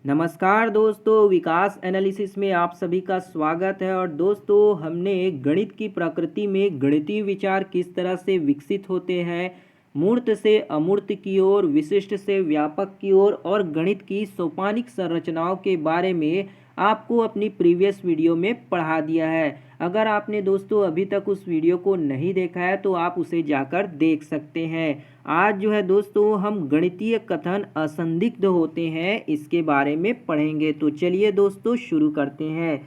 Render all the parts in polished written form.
नमस्कार दोस्तों, विकास एनालिसिस में आप सभी का स्वागत है। और दोस्तों, हमने गणित की प्रकृति में गणितीय विचार किस तरह से विकसित होते हैं, मूर्त से अमूर्त की ओर, विशिष्ट से व्यापक की ओर और गणित की सोपानिक संरचनाओं के बारे में आपको अपनी प्रीवियस वीडियो में पढ़ा दिया है। अगर आपने दोस्तों अभी तक उस वीडियो को नहीं देखा है तो आप उसे जाकर देख सकते हैं। आज जो है दोस्तों, हम गणितीय कथन असंदिग्ध होते हैं इसके बारे में पढ़ेंगे। तो चलिए दोस्तों शुरू करते हैं।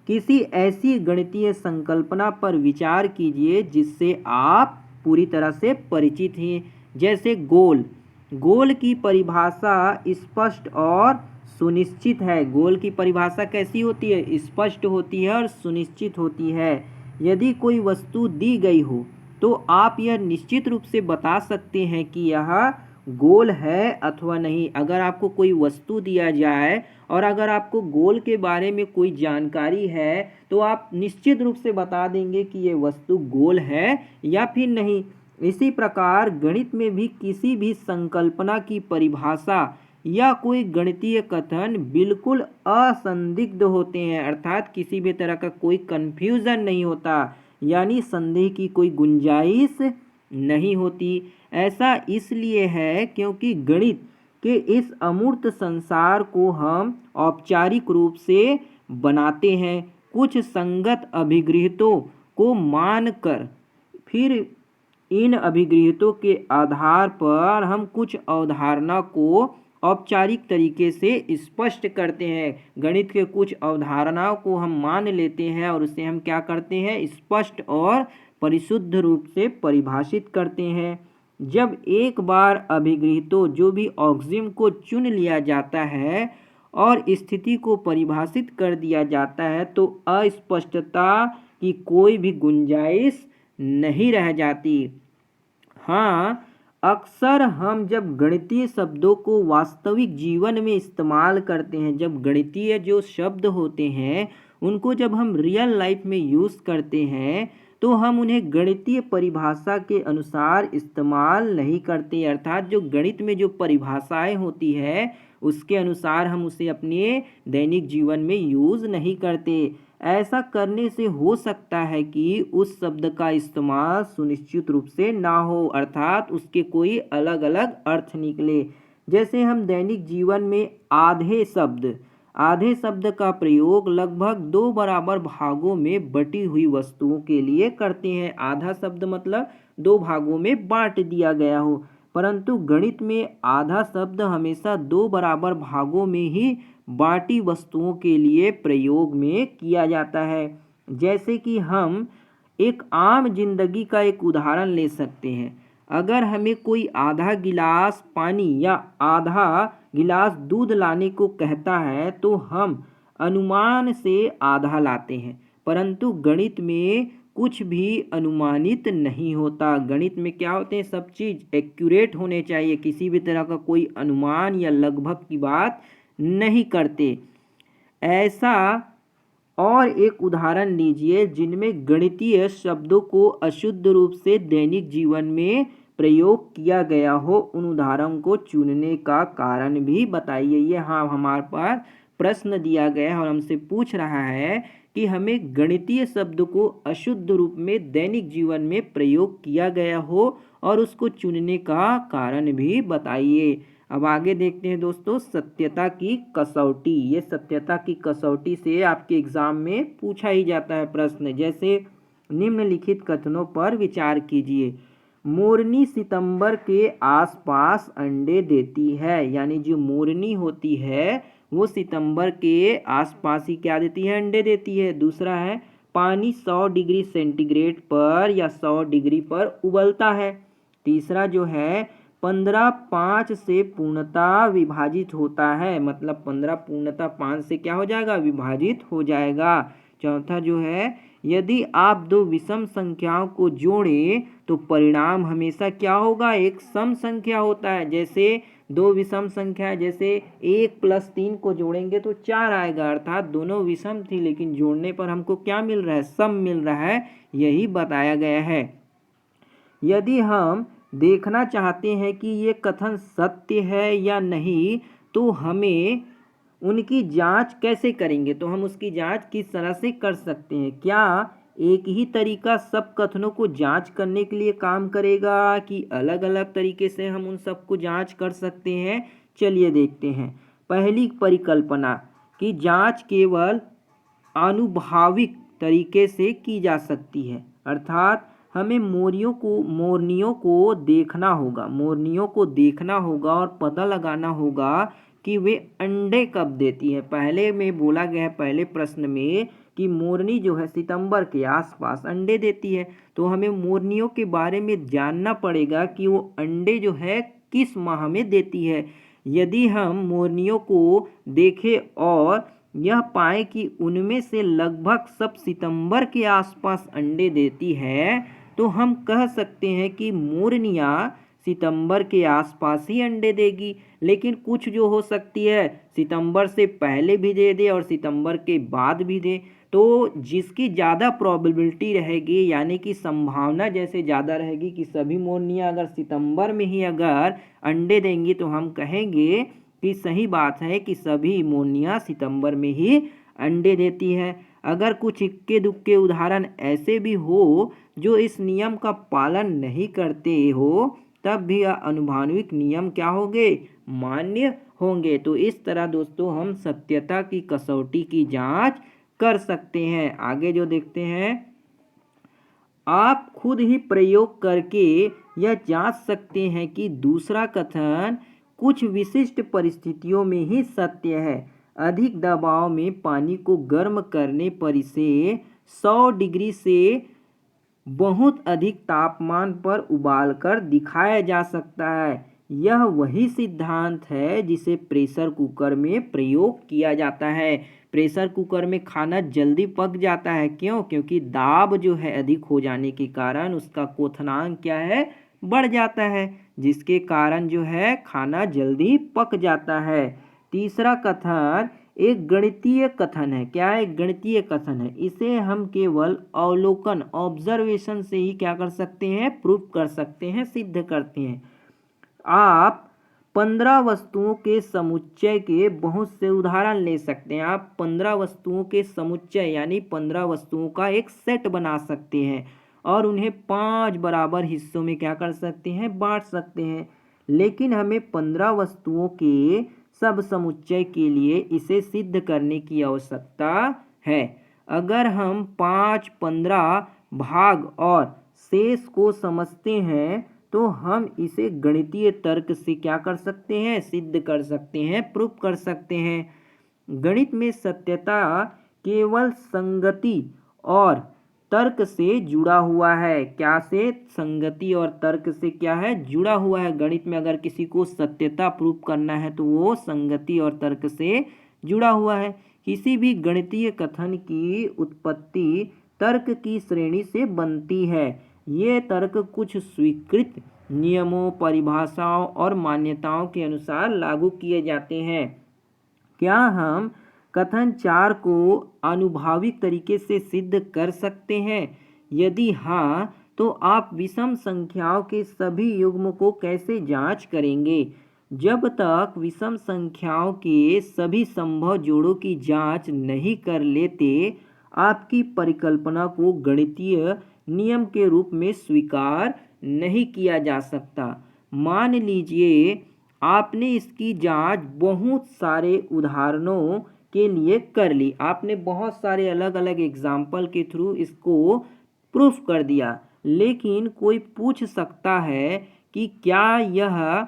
किसी ऐसी गणितीय संकल्पना पर विचार कीजिए जिससे आप पूरी तरह से परिचित हैं, जैसे गोल। गोल की परिभाषा स्पष्ट और सुनिश्चित है। गोल की परिभाषा कैसी होती है? स्पष्ट होती है और सुनिश्चित होती है। यदि कोई वस्तु दी गई हो तो आप यह निश्चित रूप से बता सकते हैं कि यह गोल है अथवा नहीं। अगर आपको कोई वस्तु दिया जाए और अगर आपको गोल के बारे में कोई जानकारी है तो आप निश्चित रूप से बता देंगे कि ये वस्तु गोल है या फिर नहीं। इसी प्रकार गणित में भी किसी भी संकल्पना की परिभाषा या कोई गणितीय कथन बिल्कुल असंदिग्ध होते हैं, अर्थात किसी भी तरह का कोई कंफ्यूजन नहीं होता, यानी संदेह की कोई गुंजाइश नहीं होती। ऐसा इसलिए है क्योंकि गणित के इस अमूर्त संसार को हम औपचारिक रूप से बनाते हैं, कुछ संगत अभिगृहितों को मानकर। फिर इन अभिगृहितों के आधार पर हम कुछ अवधारणा को औपचारिक तरीके से स्पष्ट करते हैं। गणित के कुछ अवधारणाओं को हम मान लेते हैं और उसे हम क्या करते हैं? स्पष्ट और परिशुद्ध रूप से परिभाषित करते हैं। जब एक बार अभिगृहितों जो भी ऑक्सिम को चुन लिया जाता है और स्थिति को परिभाषित कर दिया जाता है तो अस्पष्टता की कोई भी गुंजाइश नहीं रह जाती। हाँ, अक्सर हम जब गणितीय शब्दों को वास्तविक जीवन में इस्तेमाल करते हैं, जब गणितीय जो शब्द होते हैं उनको जब हम रियल लाइफ में यूज़ करते हैं तो हम उन्हें गणितीय परिभाषा के अनुसार इस्तेमाल नहीं करते, अर्थात जो गणित में जो परिभाषाएं होती है उसके अनुसार हम उसे अपने दैनिक जीवन में यूज़ नहीं करते। ऐसा करने से हो सकता है कि उस शब्द का इस्तेमाल सुनिश्चित रूप से ना हो, अर्थात उसके कोई अलग अलग अर्थ निकले। जैसे हम दैनिक जीवन में आधे शब्द का प्रयोग लगभग दो बराबर भागों में बटी हुई वस्तुओं के लिए करते हैं। आधा शब्द मतलब दो भागों में बांट दिया गया हो, परंतु गणित में आधा शब्द हमेशा दो बराबर भागों में ही बाटी वस्तुओं के लिए प्रयोग में किया जाता है। जैसे कि हम एक आम जिंदगी का एक उदाहरण ले सकते हैं। अगर हमें कोई आधा गिलास पानी या आधा गिलास दूध लाने को कहता है तो हम अनुमान से आधा लाते हैं, परंतु गणित में कुछ भी अनुमानित नहीं होता। गणित में क्या होते हैं? सब चीज़ एक्यूरेट होने चाहिए, किसी भी तरह का कोई अनुमान या लगभग की बात नहीं करते। ऐसा और एक उदाहरण लीजिए जिनमें गणितीय शब्दों को अशुद्ध रूप से दैनिक जीवन में प्रयोग किया गया हो, उन उदाहरण को चुनने का कारण भी बताइए। ये हाँ, हमारे पास प्रश्न दिया गया है और हमसे पूछ रहा है कि हमें गणितीय शब्द को अशुद्ध रूप में दैनिक जीवन में प्रयोग किया गया हो और उसको चुनने का कारण भी बताइए। अब आगे देखते हैं दोस्तों, सत्यता की कसौटी। ये सत्यता की कसौटी से आपके एग्जाम में पूछा ही जाता है प्रश्न। जैसे निम्नलिखित कथनों पर विचार कीजिए। मोरनी सितंबर के आसपास अंडे देती है, यानी जो मोरनी होती है वो सितंबर के आसपास ही क्या देती है? अंडे देती है। दूसरा है, पानी 100 डिग्री सेंटीग्रेड पर या 100 डिग्री पर उबलता है। तीसरा जो है, 15 5 से पूर्णतः विभाजित होता है, मतलब 15 पूर्णतः 5 से क्या हो जाएगा? विभाजित हो जाएगा। चौथा जो है, यदि आप दो विषम संख्याओं को जोड़ें तो परिणाम हमेशा क्या होगा? एक सम संख्या होता है। जैसे दो विषम संख्या, जैसे 1 + 3 को जोड़ेंगे तो 4 आएगा, अर्थात दोनों विषम थी लेकिन जोड़ने पर हमको क्या मिल रहा है? सम मिल रहा है, यही बताया गया है। यदि हम देखना चाहते हैं कि ये कथन सत्य है या नहीं तो हमें उनकी जांच कैसे करेंगे? तो हम उसकी जांच किस तरह से कर सकते हैं? क्या एक ही तरीका सब कथनों को जांच करने के लिए काम करेगा कि अलग अलग तरीके से हम उन सबको जांच कर सकते हैं? चलिए देखते हैं। पहली परिकल्पना कि जांच केवल आनुभाविक तरीके से की जा सकती है, अर्थात हमें मोरनियों को देखना होगा और पता लगाना होगा कि वे अंडे कब देती है। पहले में बोला गया है, पहले प्रश्न में, कि मोरनी जो है सितंबर के आसपास अंडे देती है। तो हमें मोरनियों के बारे में जानना पड़ेगा कि वो अंडे जो है किस माह में देती है। यदि हम मोरनियों को देखें और यह पाएं कि उनमें से लगभग सब सितंबर के आसपास अंडे देती है, तो हम कह सकते हैं कि मोरनियां सितंबर के आसपास ही अंडे देगी। लेकिन कुछ जो हो सकती है सितंबर से पहले भी दे दे और सितंबर के बाद भी दे। तो जिसकी ज़्यादा प्रोबेबिलिटी रहेगी, यानी कि संभावना जैसे ज़्यादा रहेगी कि सभी मोरनियां अगर सितंबर में ही अगर अंडे देंगी, तो हम कहेंगे कि सही बात है कि सभी मोरनियां सितंबर में ही अंडे देती है। अगर कुछ इक्के दुक्के उदाहरण ऐसे भी हो जो इस नियम का पालन नहीं करते हो, तब भी अनुभाविक नियम क्या होंगे? मान्य होंगे। तो इस तरह दोस्तों हम सत्यता की कसौटी की जांच कर सकते हैं। आगे जो देखते हैं, आप खुद ही प्रयोग करके यह जांच सकते हैं कि दूसरा कथन कुछ विशिष्ट परिस्थितियों में ही सत्य है। अधिक दबाव में पानी को गर्म करने पर इसे 100 डिग्री से बहुत अधिक तापमान पर उबालकर दिखाया जा सकता है। यह वही सिद्धांत है जिसे प्रेशर कुकर में प्रयोग किया जाता है। प्रेशर कुकर में खाना जल्दी पक जाता है, क्यों? क्योंकि दाब जो है अधिक हो जाने के कारण उसका क्वथनांक क्या है? बढ़ जाता है, जिसके कारण जो है खाना जल्दी पक जाता है। तीसरा कथन एक गणितीय कथन है। क्या है? गणितीय कथन है। इसे हम केवल अवलोकन, ऑब्जर्वेशन से ही क्या कर सकते हैं? प्रूफ कर सकते हैं, सिद्ध करते हैं। आप 15 वस्तुओं के समुच्चय के बहुत से उदाहरण ले सकते हैं। आप 15 वस्तुओं के समुच्चय यानी 15 वस्तुओं का एक सेट बना सकते हैं और उन्हें 5 बराबर हिस्सों में क्या कर सकते हैं? बांट सकते हैं। लेकिन हमें 15 वस्तुओं के सब समुच्चय के लिए इसे सिद्ध करने की आवश्यकता है। अगर हम 5, 15 भाग और शेष को समझते हैं, तो हम इसे गणितीय तर्क से क्या कर सकते हैं? सिद्ध कर सकते हैं, प्रूफ कर सकते हैं। गणित में सत्यता केवल संगति और तर्क से जुड़ा हुआ है। क्या से? संगति और तर्क से क्या है? जुड़ा हुआ है। गणित में अगर किसी को सत्यता प्रूफ करना है तो वो संगति और तर्क से जुड़ा हुआ है। किसी भी गणितीय कथन की उत्पत्ति तर्क की श्रेणी से बनती है। ये तर्क कुछ स्वीकृत नियमों, परिभाषाओं और मान्यताओं के अनुसार लागू किए जाते हैं। क्या हम कथन 4 को आनुभाविक तरीके से सिद्ध कर सकते हैं? यदि हाँ, तो आप विषम संख्याओं के सभी युग्म को कैसे जांच करेंगे? जब तक विषम संख्याओं के सभी संभव जोड़ों की जांच नहीं कर लेते, आपकी परिकल्पना को गणितीय नियम के रूप में स्वीकार नहीं किया जा सकता। मान लीजिए आपने इसकी जांच बहुत सारे उदाहरणों के लिए कर ली। आपने बहुत सारे अलग अलग एग्जाम्पल के थ्रू इसको प्रूफ कर दिया। लेकिन कोई पूछ सकता है कि क्या यह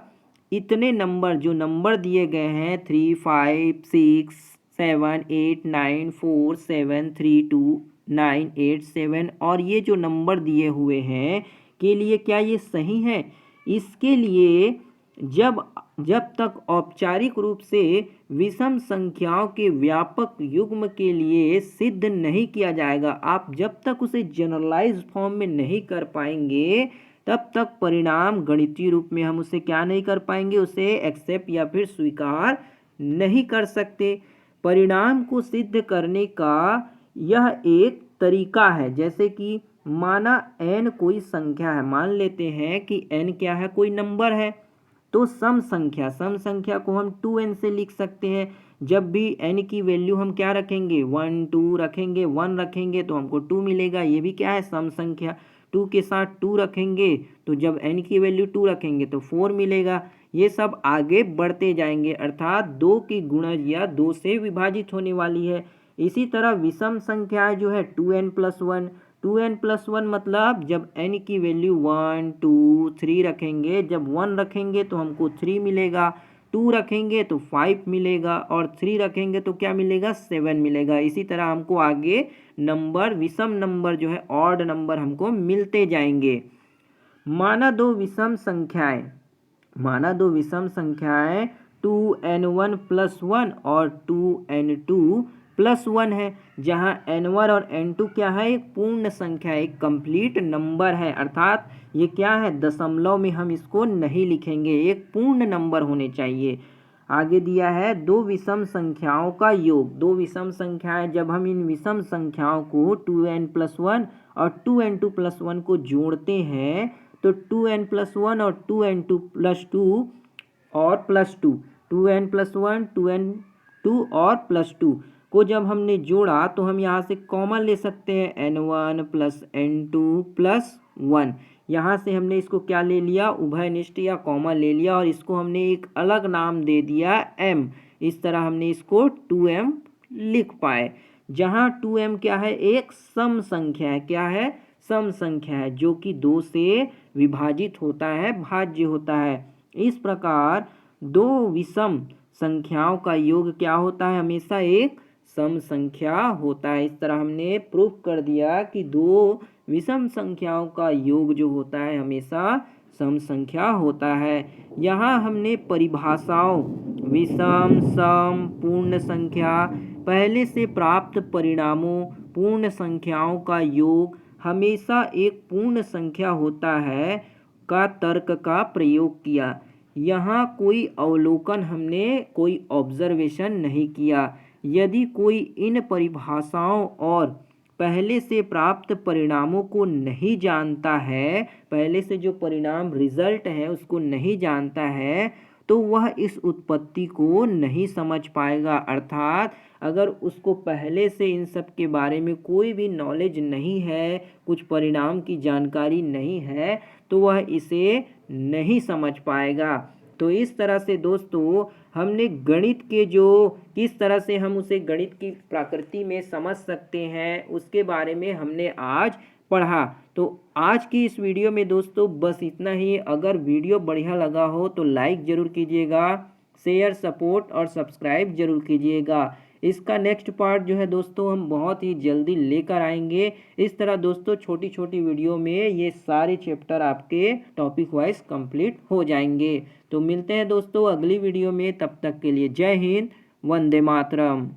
इतने नंबर जो नंबर दिए गए हैं 3, 5, 6, 7, 8, 9, 4, 7, 3, 2, 9, 8, 7 और ये जो नंबर दिए हुए हैं के लिए क्या ये सही है? इसके लिए जब तक औपचारिक रूप से विषम संख्याओं के व्यापक युग्म के लिए सिद्ध नहीं किया जाएगा, आप जब तक उसे जनरलाइज्ड फॉर्म में नहीं कर पाएंगे, तब तक परिणाम गणितीय रूप में हम उसे क्या नहीं कर पाएंगे? उसे एक्सेप्ट या फिर स्वीकार नहीं कर सकते। परिणाम को सिद्ध करने का यह एक तरीका है। जैसे कि माना n कोई संख्या है, मान लेते हैं कि n क्या है? कोई नंबर है। तो सम संख्या को हम 2n से लिख सकते हैं। जब भी n की वैल्यू हम क्या रखेंगे 1 2 रखेंगे, 1 रखेंगे तो हमको 2 मिलेगा। ये भी क्या है सम संख्या। 2 के साथ 2 रखेंगे तो जब n की वैल्यू 2 रखेंगे तो 4 मिलेगा। ये सब आगे बढ़ते जाएंगे, अर्थात 2 की गुणज या 2 से विभाजित होने वाली है। इसी तरह विषम संख्याएं जो है 2n+1, 2n+1 मतलब जब n की वैल्यू 1 2 3 रखेंगे, जब 1 रखेंगे तो हमको 3 मिलेगा, 2 रखेंगे तो 5 मिलेगा और 3 रखेंगे तो क्या मिलेगा 7 मिलेगा। इसी तरह हमको आगे नंबर विषम नंबर जो है ऑड नंबर हमको मिलते जाएंगे। माना दो विषम संख्याएं, माना दो विषम संख्याएं 2n1+1 और 2n2+1 है, जहां n1 और n2 क्या है एक पूर्ण संख्या, एक कंप्लीट नंबर है, अर्थात ये क्या है दशमलव में हम इसको नहीं लिखेंगे, एक पूर्ण नंबर होने चाहिए। आगे दिया है दो विषम संख्याओं का योग। दो विषम संख्याएं, जब हम इन विषम संख्याओं को 2n+1 और 2n2+1 को जोड़ते हैं तो 2n+1 और 2n2+2 और +2, 2n+1 2n2 और +2 को जब हमने जोड़ा तो हम यहाँ से कॉमन ले सकते हैं n1 + n2 + 1। यहाँ से हमने इसको क्या ले लिया उभयनिष्ठ या कॉमन ले लिया और इसको हमने एक अलग नाम दे दिया m। इस तरह हमने इसको 2m लिख पाए, जहाँ 2m क्या है एक सम संख्या है। क्या है सम संख्या है जो कि 2 से विभाजित होता है, भाज्य होता है। इस प्रकार दो विषम संख्याओं का योग क्या होता है हमेशा एक सम संख्या होता है। इस तरह हमने प्रूफ कर दिया कि दो विषम संख्याओं का योग जो होता है हमेशा सम संख्या होता है। यहाँ हमने परिभाषाओं विषम सम पूर्ण संख्या, पहले से प्राप्त परिणामों, पूर्ण संख्याओं का योग हमेशा एक पूर्ण संख्या होता है का तर्क का प्रयोग किया। यहाँ कोई अवलोकन हमने कोई ऑब्जर्वेशन नहीं किया। यदि कोई इन परिभाषाओं और पहले से प्राप्त परिणामों को नहीं जानता है, पहले से जो परिणाम रिजल्ट है उसको नहीं जानता है, तो वह इस उत्पत्ति को नहीं समझ पाएगा। अर्थात अगर उसको पहले से इन सब के बारे में कोई भी नॉलेज नहीं है, कुछ परिणाम की जानकारी नहीं है, तो वह इसे नहीं समझ पाएगा। तो इस तरह से दोस्तों हमने गणित के जो किस तरह से हम उसे गणित की प्रकृति में समझ सकते हैं उसके बारे में हमने आज पढ़ा। तो आज की इस वीडियो में दोस्तों बस इतना ही। अगर वीडियो बढ़िया लगा हो तो लाइक ज़रूर कीजिएगा, शेयर सपोर्ट और सब्सक्राइब जरूर कीजिएगा। इसका नेक्स्ट पार्ट जो है दोस्तों हम बहुत ही जल्दी लेकर आएंगे। इस तरह दोस्तों छोटी छोटी वीडियो में ये सारे चैप्टर आपके टॉपिक वाइज कंप्लीट हो जाएंगे। तो मिलते हैं दोस्तों अगली वीडियो में, तब तक के लिए जय हिंद, वंदे मातरम।